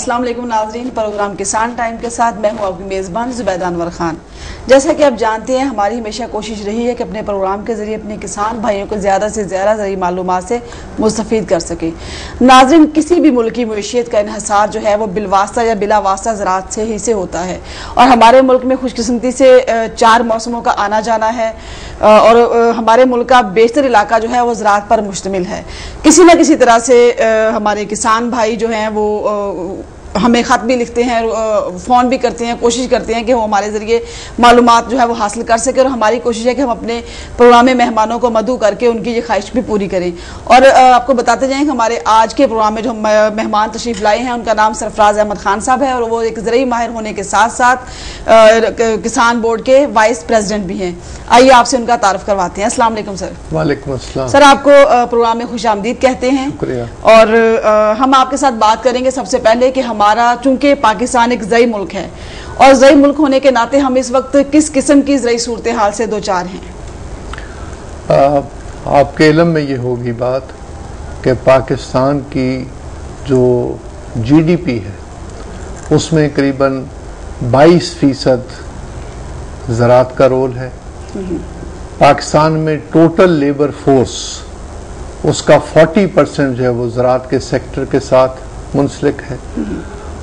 अस्सलाम वालेकुम नाज़रीन, प्रोग्राम किसान टाइम के साथ मैं हूँ आपकी मेज़बान ज़ुबैदा अनवर खान। जैसा कि आप जानते हैं, हमारी हमेशा कोशिश रही है कि अपने प्रोग्राम के ज़रिए अपने किसान भाइयों को ज़्यादा से ज़्यादा ज़रिए मालूमात से मुस्तफ़ीद कर सके। नाज़रीन, किसी भी मुल्क की मईशियत का इन्हिसार जो है वो बिलवास्ता या बिला वास्ता ज़राअत से ही से होता है, और हमारे मुल्क में खुशकिस्मती से 4 मौसमों का आना जाना है, और हमारे मुल्क का बेशतर इलाका जो है वो ज़राअत पर मुश्तमिल है। किसी न किसी तरह से हमारे किसान भाई जो हैं वो हमें ख़त भी लिखते हैं, फ़ोन भी करते हैं, कोशिश करते हैं कि वो हमारे ज़रिए मालूमात जो है वो हासिल कर सके, और हमारी कोशिश है कि हम अपने प्रोग्राम में मेहमानों को मदऊ करके उनकी ये ख्वाहिश भी पूरी करें। और आपको बताते जाएँ कि हमारे आज के प्रोग्राम में जो मेहमान तशरीफ़ लाए हैं उनका नाम सरफराज अहमद खान साहब है, और वो एक ज़रिए माहिर होने के साथ साथ किसान बोर्ड के वाइस प्रेसिडेंट भी हैं। आइए आपसे उनका तारुफ करवाते हैं। अस्सलाम वालेकुम सर। वालेकुम अस्सलाम। सर, आपको प्रोग्राम में खुशामदीद कहते हैं। शुक्रिया। और हम आपके साथ बात करेंगे सबसे पहले कि हमारा चूंकि पाकिस्तान एक ज़ई मुल्क है, और ज़ई मुल्क होने के नाते हम इस वक्त किस किस्म की ज़ई सूरत हाल से दो चार हैं? आपके इल्म में ये होगी बात कि पाकिस्तान की जो GDP है उसमें करीबन 22% ज़राअत का रोल है। पाकिस्तान में टोटल लेबर फोर्स उसका 40% जो है वो ज़राअत के सेक्टर के साथ मुंसलिक है,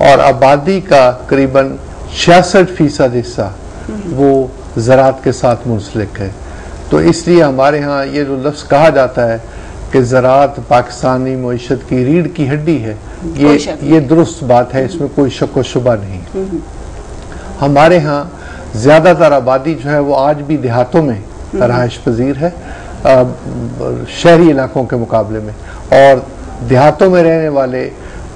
और आबादी का करीबन 66% हिस्सा वो ज़राअत के साथ मुंसलिक है। तो इसलिए हमारे यहाँ ये जो लफ्ज़ कहा जाता है कि ज़राअत पाकिस्तानी मईशत की रीढ़ की हड्डी है, ये दुरुस्त बात है, इसमें कोई शक व शुबा नहीं। हमारे यहाँ ज़्यादातर आबादी जो है वो आज भी देहातों में रहायश पजीर है शहरी इलाकों के मुकाबले में, और देहातों में रहने वाले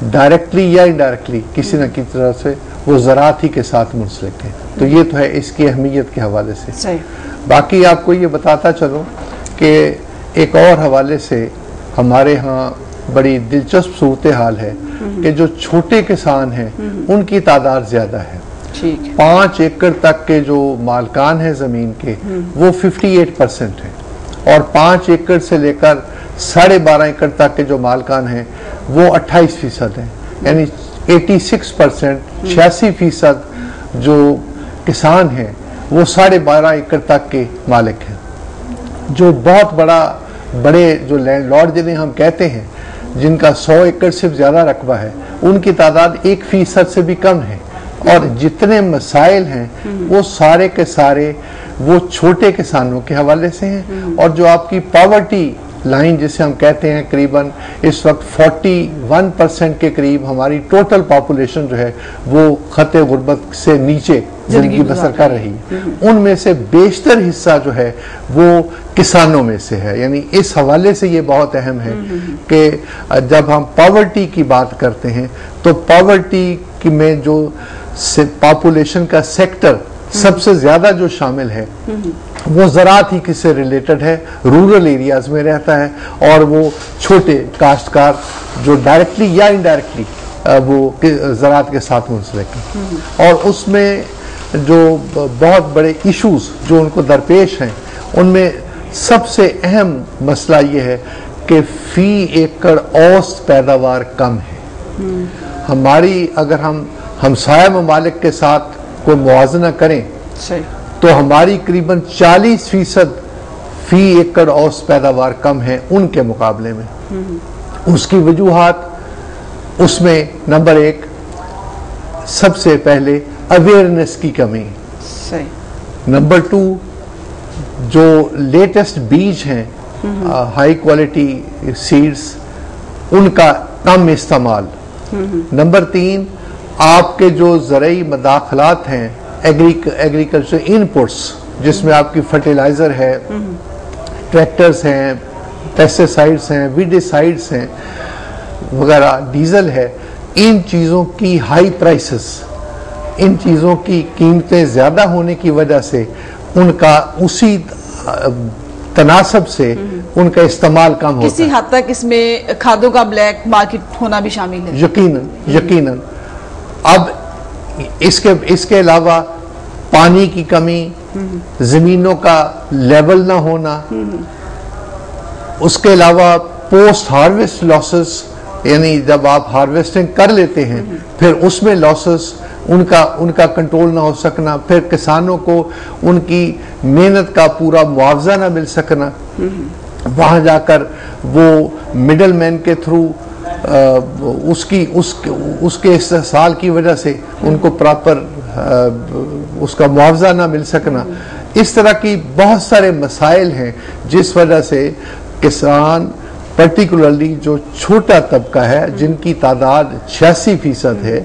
डायरेक्टली या इनडायरेक्टली किसी न किसी तरह से वो ज़राअत ही के साथ मुंसलिक है। तो ये तो है इसकी अहमियत के हवाले से। बाकी आपको ये बताता चलूँ कि एक और हवाले से हमारे यहाँ बड़ी दिलचस्प सूरत हाल है कि जो छोटे किसान हैं उनकी तादाद ज़्यादा है। 5 एकड़ तक के जो मालकान हैं ज़मीन के वो 58% हैं, और 5 एकड़ से लेकर 12.5 एकड़ तक के जो मालकान हैं वो 28% हैं, यानी 86%, 86% जो किसान हैं वो 12.5 एकड़ तक के मालिक हैं। जो बहुत बड़े जो लैंडलॉर्ड जिन्हें हम कहते हैं, जिनका 100 एकड़ से ज़्यादा रकबा है, उनकी तादाद 1% से भी कम है, और जितने मसाइल हैं वो सारे के सारे वो छोटे किसानों के हवाले से हैं। और जो आपकी पॉवर्टी लाइन जिसे हम कहते हैं, करीबन इस वक्त 41% के करीब हमारी टोटल पॉपुलेशन जो है वो खते गुर्बत से नीचे जिंदगी बसर कर रही है। उनमें से बेशतर हिस्सा जो है वो किसानों में से है। यानी इस हवाले से ये बहुत अहम है कि जब हम पॉवर्टी की बात करते हैं तो पॉवर्टी में जो पॉपुलेशन का सेक्टर सबसे ज्यादा जो शामिल है वो ज़राअत ही किससे रिलेटेड है, रूरल एरियाज में रहता है, और वो छोटे काश्तकार जो डायरेक्टली या इनडायरेक्टली वो ज़राअत के साथ मुंसलिक है। और उसमें जो बहुत बड़े इश्यूज जो उनको दरपेश हैं, उनमें सबसे अहम मसला ये है कि फी एकड़ औसत पैदावार कम है। हमारी अगर हम हमसाया ममालिक के साथ कोई मुआवजा करें तो हमारी करीबन 40% फी एकड़ औसत पैदावार कम है उनके मुकाबले में। उसकी वजूहात, उसमें नंबर 1 सबसे पहले अवेयरनेस की कमी, नंबर 2 जो लेटेस्ट बीज हैं हाई क्वालिटी सीड्स उनका कम इस्तेमाल, नंबर 3 आपके जो ज़रई मदाखलात हैं, एग्रीकल्चर इनपुट्स जिसमें आपकी फर्टिलाइज़र है, ट्रैक्टर्स हैं, पेस्टिसाइड्स हैं, वीडिसाइड्स हैं वगैरह, डीजल है, इन चीज़ों की हाई प्राइसेस, इन चीज़ों की कीमतें ज़्यादा होने की वजह से उनका उसी तनासब से उनका इस्तेमाल कम होता है। किसी हद तक इसमें खादों का ब्लैक मार्केट होना भी शामिल है। यकीनन। अब इसके अलावा पानी की कमी, जमीनों का लेवल ना होना, उसके अलावा पोस्ट हार्वेस्ट लॉसेस यानी जब आप हार्वेस्टिंग कर लेते हैं फिर उसमें लॉसेस उनका कंट्रोल ना हो सकना, फिर किसानों को उनकी मेहनत का पूरा मुआवजा ना मिल सकना, वहां जाकर वो मिडल मैन के थ्रू उसके इस्तेसाल की वजह से उनको प्रॉपर उसका मुआवजा ना मिल सकना, इस तरह की बहुत सारे मसाइल हैं जिस वजह से किसान पर्टिकुलरली जो छोटा तबका है जिनकी तादाद 86% है,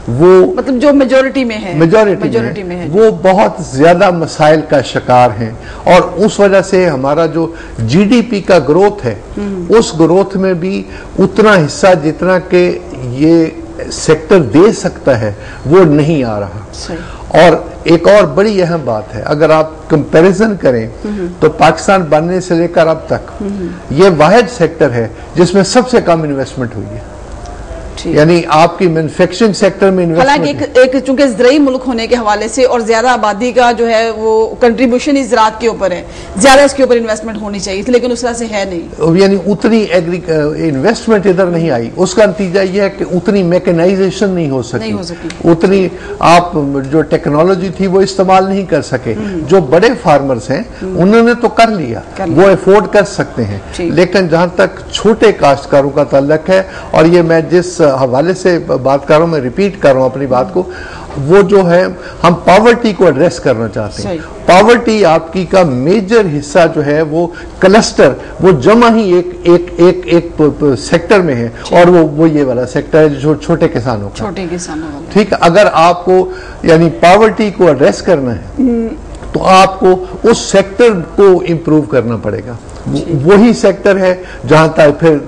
वो मतलब जो मेजोरिटी में है वो बहुत ज्यादा मसाइल का शिकार हैं। और उस वजह से हमारा जो जीडीपी का ग्रोथ है उस ग्रोथ में भी उतना हिस्सा जितना कि ये सेक्टर दे सकता है वो नहीं आ रहा। और एक और बड़ी अहम बात है, अगर आप कंपैरिजन करें तो पाकिस्तान बनने से लेकर अब तक ये वाहिद सेक्टर है जिसमें सबसे कम इन्वेस्टमेंट हुई है। यानी आपकी मैन्युफैक्चरिंग सेक्टर में हालांकि एक चूंकि ज़राई मुल्क होने के हवाले से और ज्यादा आबादी का जो है वो कंट्रीब्यूशन ही ज़राअत के ऊपर है, ज्यादा इसके ऊपर इन्वेस्टमेंट होनी चाहिए थी, लेकिन उस तरह से है नहीं। यानी उतनी इन्वेस्टमेंट इधर नहीं आई, उसका नतीजा यह है कि उतनी मैकेनाइजेशन नहीं हो सकी, उतनी आप जो टेक्नोलॉजी थी वो इस्तेमाल नहीं कर सके। जो बड़े फार्मर्स हैं उन्होंने तो कर लिया, वो अफोर्ड कर सकते हैं, लेकिन जहां तक छोटे काश्तकारों का ताल्लुक है, और ये मैं जिस हवाले से बात कर रहा हूं, मैं रिपीट कर रहा हूं अपनी बात को, वो जो है हम पॉवर्टी को एड्रेस करना चाहते हैं। पॉवर्टी आपकी का मेजर हिस्सा जो है वो क्लस्टर, वो जमा ही एक सेक्टर में है, और वो ये वाला सेक्टर है जो छोटे किसानों का, ठीक है। अगर आपको यानी पॉवर्टी को एड्रेस करना है तो आपको उस सेक्टर को इंप्रूव करना पड़ेगा। वही सेक्टर है जहां तक फिर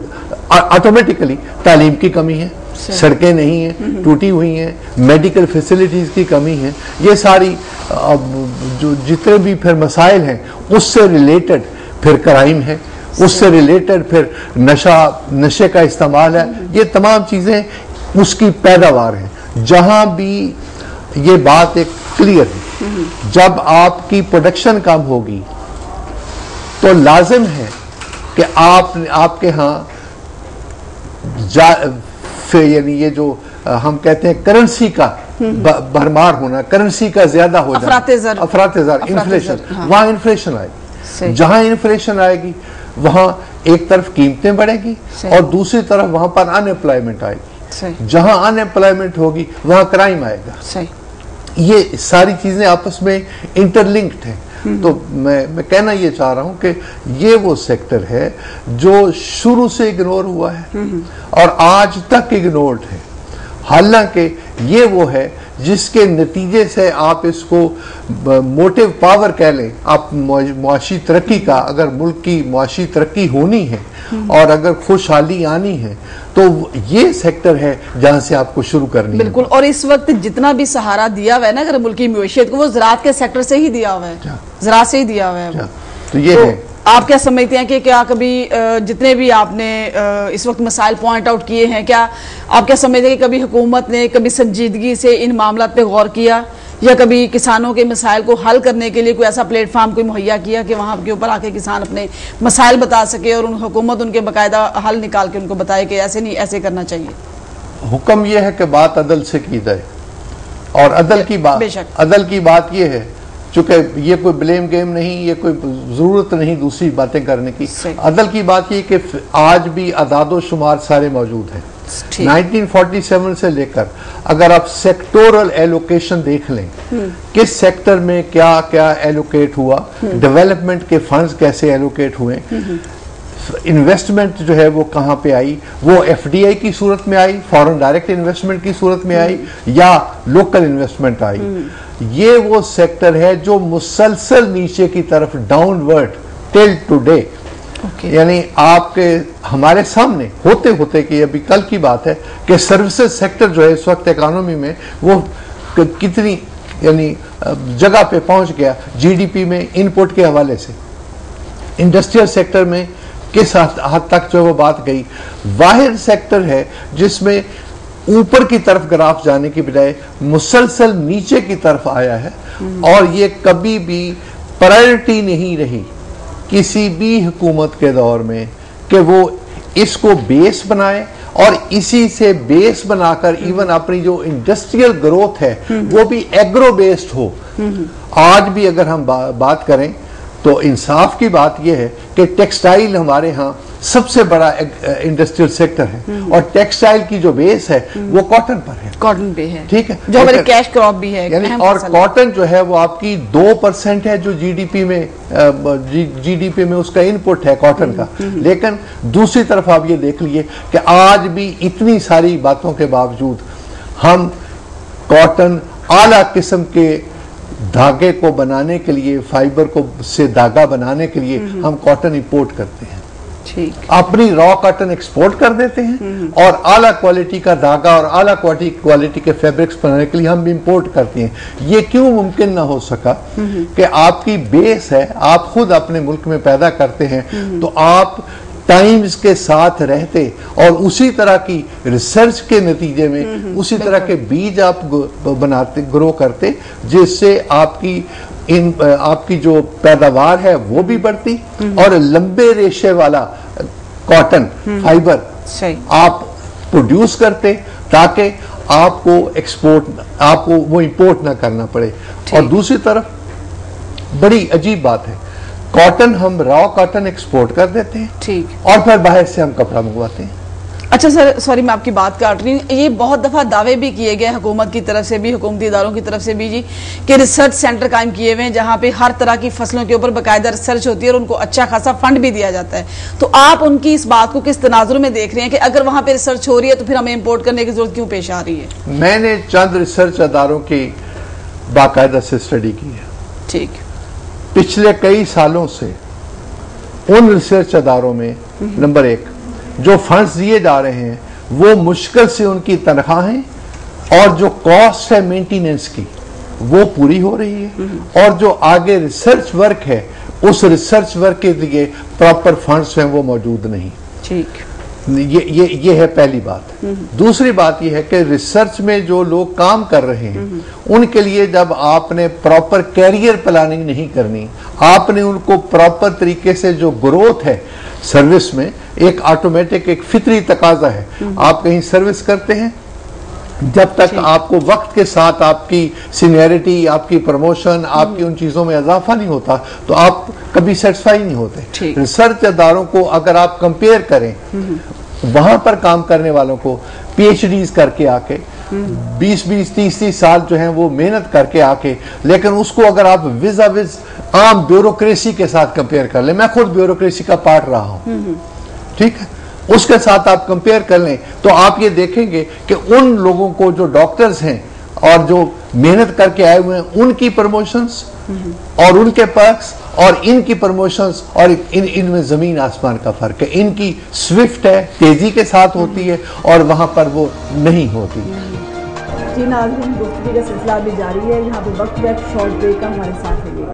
ऑटोमेटिकली तालीम की कमी है, सड़कें नहीं हैं, टूटी हुई हैं, मेडिकल फैसिलिटीज की कमी है, ये सारी जो जितने भी फिर मसाइल हैं उससे रिलेटेड फिर क्राइम है, उससे रिलेटेड फिर नशे का इस्तेमाल है, ये तमाम चीजें उसकी पैदावार है। जहां भी ये बात एक क्लियर है, जब आपकी प्रोडक्शन कम होगी तो लाजिम है कि आपके यहाँ यानी ये जो हम कहते हैं करेंसी का भरमार होना, करेंसी का ज्यादा हो जाना, अफरातेज़र इन्फ्लेशन, वहां इन्फ्लेशन आएगी। जहां इन्फ्लेशन आएगी वहां एक तरफ कीमतें बढ़ेगी और दूसरी तरफ वहां पर अनएम्प्लॉयमेंट आएगी। जहां अनएम्प्लॉयमेंट होगी वहां क्राइम आएगा। ये सारी चीजें आपस में इंटरलिंक्ड हैं। तो मैं कहना ये चाह रहा हूं कि ये वो सेक्टर है जो शुरू से इग्नोर हुआ है और आज तक इग्नोर्ड है। हालांकि ये वो है जिसके नतीजे से आप इसको मोटिव पावर कह लें, आप मुआशी तरक्की का, अगर मुल्क की मुआशी तरक्की होनी है और अगर खुशहाली आनी है तो ये सेक्टर है जहां से आपको शुरू करनी है। बिल्कुल। और इस वक्त जितना भी सहारा दिया हुआ है ना अगर मुल्क की मईशत को, वो ज़राअत के सेक्टर से ही दिया हुआ है, ज़राअत से ही दिया हुआ है। तो ये है। आप क्या समझते हैं कि क्या कभी जितने भी आपने इस वक्त मसाइल पॉइंट आउट किए हैं, क्या आप क्या समझते हैं कि कभी हुकूमत ने कभी संजीदगी से इन मामलों पे गौर किया, या कभी किसानों के मसाइल को हल करने के लिए कोई ऐसा प्लेटफॉर्म कोई मुहैया किया कि वहाँ के ऊपर आके किसान अपने मसाइल बता सके और हुकूमत उनके बाकायदा हल निकाल के उनको बताए कि ऐसे नहीं, ऐसे करना चाहिए? हुक्म यह है कि बात अदल से की जाए, और अदल की बात यह है, चूंकि ये कोई ब्लेम गेम नहीं, ये कोई जरूरत नहीं दूसरी बातें करने की। अदल की बात ये कि आज भी अदादो शुमार सारे मौजूद हैं। 1947 से लेकर अगर आप सेक्टोरल एलोकेशन देख लें, किस सेक्टर में क्या क्या एलोकेट हुआ, डेवलपमेंट के फंड्स कैसे एलोकेट हुए, इन्वेस्टमेंट जो है वो कहाँ पे आई, वो एफडीआई की सूरत में आई, फॉरेन डायरेक्ट इन्वेस्टमेंट की सूरत में आई, या लोकल इन्वेस्टमेंट आई, ये वो सेक्टर है जो मुसलसल नीचे की तरफ डाउनवर्ड टिल टुडे, यानी आपके हमारे सामने होते होते कि अभी कल की बात है कि सर्विसेज सेक्टर जो है इस वक्त इकोनॉमी में वो कितनी यानी जगह पे पहुंच गया जीडीपी में इनपुट के हवाले से। इंडस्ट्रियल सेक्टर में किस हद तक जो वो बात गई, वाहिद सेक्टर है जिसमें ऊपर की तरफ ग्राफ जाने की बजाय मुसलसल नीचे की तरफ आया है, और ये कभी भी प्रायोरिटी नहीं रही किसी भी हुकूमत के दौर में कि वो इसको बेस बनाए और इसी से बेस बनाकर इवन अपनी जो इंडस्ट्रियल ग्रोथ है वो भी एग्रो बेस्ड हो। आज भी अगर हम बात करें तो इंसाफ की बात यह है कि टेक्सटाइल हमारे यहाँ सबसे बड़ा इंडस्ट्रियल सेक्टर है और टेक्सटाइल की जो बेस है वो कॉटन पर है, कॉटन पे है, ठीक है, जो हमारी कैश क्रॉप भी है यानी। और कॉटन जो है वो आपकी 2% है जो जीडीपी में उसका इनपुट है कॉटन का। लेकिन दूसरी तरफ आप ये देख लीजिए कि आज भी इतनी सारी बातों के बावजूद हम कॉटन आला किस्म के धागे को बनाने के लिए, फाइबर को से धागा बनाने के लिए हम कॉटन इंपोर्ट करते हैं, ठीक, अपनी रॉ कॉटन एक्सपोर्ट कर देते हैं और आला क्वालिटी का धागा और आला क्वालिटी के फैब्रिक्स बनाने के लिए हम इंपोर्ट करते हैं। ये क्यों मुमकिन ना हो सका कि आपकी बेस है, आप खुद अपने मुल्क में पैदा करते हैं तो आप टाइम्स के साथ रहते और उसी तरह की रिसर्च के नतीजे में उसी तरह के बीज आप बनाते, ग्रो करते, जिससे आपकी जो पैदावार है वो भी बढ़ती और लंबे रेशे वाला कॉटन फाइबर आप प्रोड्यूस करते ताकि आपको वो इंपोर्ट ना करना पड़े। और दूसरी तरफ बड़ी अजीब बात है, कॉटन हम रॉ कॉटन एक्सपोर्ट कर देते हैं, ठीक, और फिर बाहर से हम कपड़ा मंगवाते हैं। अच्छा सर, सॉरी मैं आपकी बात काट रही हूँ, ये बहुत दफा दावे भी किए गए हुकूमत की तरफ से भी, हुकूमती इदारों की तरफ से भी जी, कि रिसर्च सेंटर कायम किए हुए हैं जहाँ पे हर तरह की फसलों के ऊपर बाकायदा रिसर्च होती है और उनको अच्छा खासा फंड भी दिया जाता है। तो आप उनकी इस बात को किस तनाजुर में देख रहे हैं कि अगर वहाँ पे रिसर्च हो रही है तो फिर हमें इम्पोर्ट करने की जरूरत क्यों पेश आ रही है? मैंने चंद रिसर्च अदारों की बाकायदा से स्टडी की है, ठीक, पिछले कई सालों से उन रिसर्च अदारों में नंबर 1 जो फंड्स दिए जा रहे हैं वो मुश्किल से उनकी तनख्वाहें और जो कॉस्ट है मेंटेनेंस की वो पूरी हो रही है और जो आगे रिसर्च वर्क है उस रिसर्च वर्क के लिए प्रॉपर फंड्स हैं वो मौजूद नहीं, ठीक, ये है पहली बात। दूसरी बात ये है कि रिसर्च में जो लोग काम कर रहे हैं उनके लिए जब आपने प्रॉपर कैरियर प्लानिंग नहीं करनी, आपने उनको प्रॉपर तरीके से जो ग्रोथ है सर्विस में, एक ऑटोमेटिक एक फितरी तकाजा है, आप कहीं सर्विस करते हैं जब तक आपको वक्त के साथ आपकी सीनियरिटी, आपकी प्रमोशन, आपकी उन चीजों में इजाफा नहीं होता तो आप कभी सेटिस्फाई नहीं होते। रिसर्च अदारों को अगर आप कंपेयर करें वहां पर काम करने वालों को पीएचडीज करके आके 20-20, 30-30 साल जो हैं वो मेहनत करके आके, लेकिन उसको अगर आप विज आम ब्यूरोक्रेसी के साथ कंपेयर कर लें, मैं खुद ब्यूरोक्रेसी का पार्ट रहा हूं, ठीक है, उसके साथ आप कंपेयर कर लें तो आप ये देखेंगे कि उन लोगों को जो डॉक्टर्स हैं और जो मेहनत करके आए हुए हैं उनकी प्रमोशंस और उनके पर्क्स और इनकी प्रमोशंस और इनमें जमीन आसमान का फर्क है। इनकी स्विफ्ट है, तेजी के साथ होती है और वहां पर वो नहीं होती। जी नाज़रीन, गुफ्तगू का सिलसिला भी जारी है, यहाँ पे वक्त शॉर्ट ब्रेक का, हमारे साथ रहिएगा।